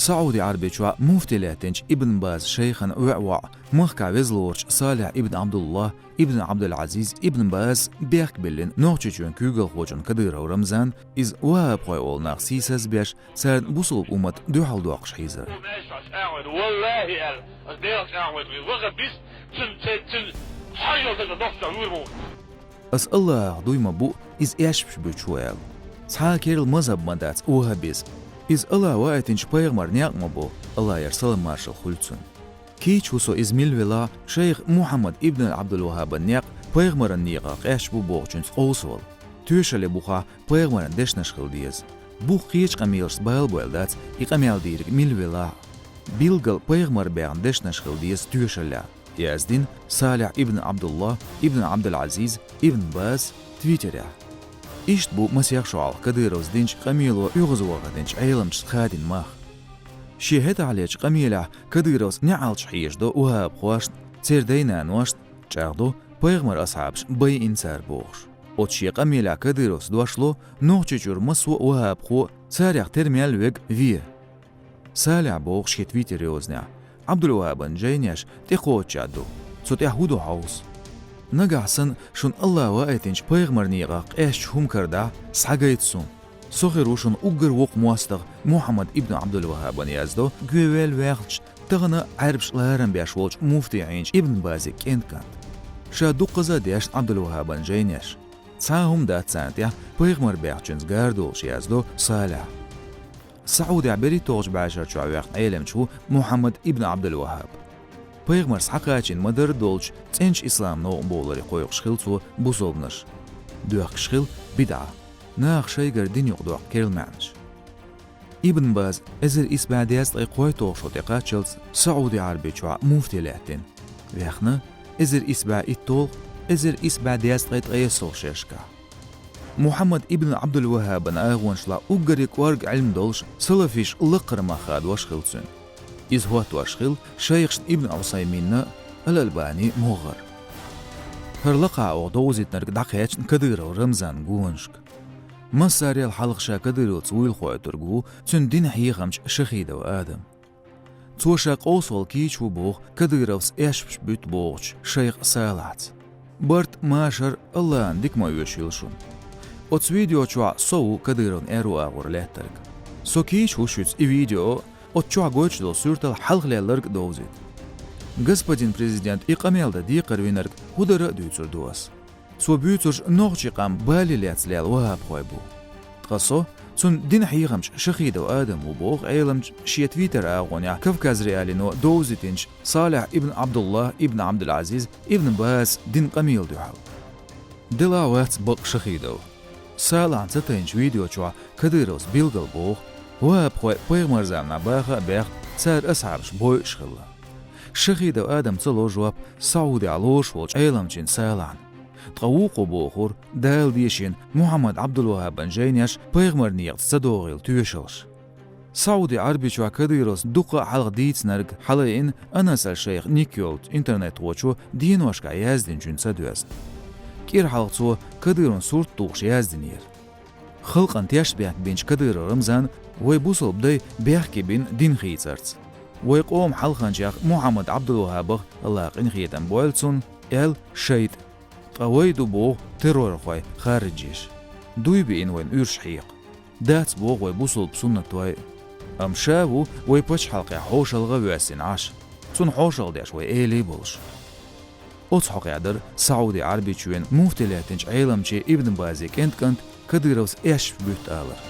سعودي عربي شو مفتي لاتنش ابن باز شيخا وعوع مخكع وزلورش صالح ابن عبد الله ابن عبد العزيز ابن باز بيحك بلن نوچچون كوغل خوچون كدير ورمزان از واب خوي اول ناقسيسز بيش سرد بوصل امت دو حل دوقش حيزر والله الديرش اعود وغب بيس تن حاجه تقدر اس الله دوي مبو از ايش بشوال صحا كيرل مذهب مدات وهابيز iz Allah vaetinč paygmar niaqmabu Allah yarsal marshal khultsun ki chuso iz milvela Sheikh Muhammad ibn Abdul Wahhab niaq paygmar niqa qashbu boqchun qosol tüşele buqa paygmar deshnash khildiz bu qiç qamils balbeldat iqameldirik milvela bilgal paygmar beğen deshnash khildiz tüşele yazdin Salih ibn Abdullah ibn Abdul Aziz ibn Baz Twitter'ya İşt bu Masih şual Kadirov dinç Kamilo yuğzuğa dinç aylamç khadin mah. Şehet alech Kamila Kadirov ni'alç hiyjdo uhab khosh tserdeyna noşt çağdo paygmar ashabş bay insar boğş. Otşi Kamila Kadirov doşlo noççur masu uhab kho sarih termiyal veg vi. Salih boğş Twitter yozna. Abdul Wahhab jaynash tiqochado. Sot yahudo haus. نجحسن شون الله وقتنش بيغمر نيغاق ايش هم كردا سحاجيتسون سوخيروشون اوغر وق موستغ محمد ابن عبد الوهاب نيازدو جويل ويغلش تغنى عربش لارن بيشولش مفتي عينش ابن بازي كنت كانت شادو قزا ديش عبد الوهاب جينيش تساهم دات سانتيا بيغمر بيغچنز گاردولش يازدو صالح سعودي عبري توغش بعشر شعويق ايلمشو محمد ابن عبد الوهاب Paygmar saqaçin madar dolç tsenç islam no bolari qoyuq şxilçu busolnış. Duaq şxil bid'a. Naq şeygar din yoqduq kelmanç. Ibn Baz ezer isbadiyas qoy toqşote qaçılç Saudi Arbi çwa muftelatin. Vexna ezer isba ittol ezer isbadiyas qoy soqşeshka. Muhammad ibn Abdul Wahhab ağonşla uggari qorg ilm dolş salafish liqrma xad washxilçun. إذ هو تواشخيل شيخ ابن عثيمين الألباني مغر هرلقا وضوزت نرق دقيتش كدير ورمزان قونشك مساري الحلق شا كدير وطويل خوي ترقو تن دين حيغمش شخيدة وآدم توشاق أوصل كيش وبوغ كدير وس إيش بيت بوغش شيخ سالات برت ماشر الله عندك ما يوشيلشون وتس فيديو چوا سو كديرون إيرو آغور لاترق سو كيش وشوتس فيديو Отчуа гойчдо сюртал халгляларг довзит. Господин президент иqamelda диqarvinarg hudara duytsurduas. So buytsurj noqchiqam balilatslyal wahab qoybu. Tqaso tsun din higamch shakhida adam ubogh aylamch shi Twitter ag'onya Kavkaz realino dovzitinch Salih ibn Abdullah ibn Abdul Aziz ibn Baz din qamil duhal. Dilawat baq shakhido. Salan tatinch video chwa Kadiros bilgal bogh واب خوي بيغمر زعما باخا باخ سار أسعرش بوي شخلا شخيد آدم تلو جواب سعودي علوش وش أيلمشين سالان تقوقو بوخور دال ديشين محمد عبد الوهاب جينيش بيغمر نيغت صدوغيل تيوشلش سعودي عربي شوا كديروس دوقا حلق ديتس نرق حلقين أناس الشيخ نيكيولت انترنت وشو دين وشكا يازدين جون سدوز كير حلق تو كديرون صورت توغش يازدينير خلقان تيشبيك بينش كدير رمزان ويبوصل بدي بيحكي بين دين خيترت ويقوم حلقان شيخ محمد عبد الوهاب الله قين خيتن بويلسون ال شيد قويدو بو ترور خوي خارجيش دوي بين وين ارش حيق دات بو ويبوصل بسنة توي امشاو ويبوش حلقي حوش الغواسين عاش تون حوشل داش وي ايلي بولش اوتحق يعدر سعودي عربي تشوين مفتلاتنش عيلمشي ابن بازي كنت كديروس ايش بيت آلر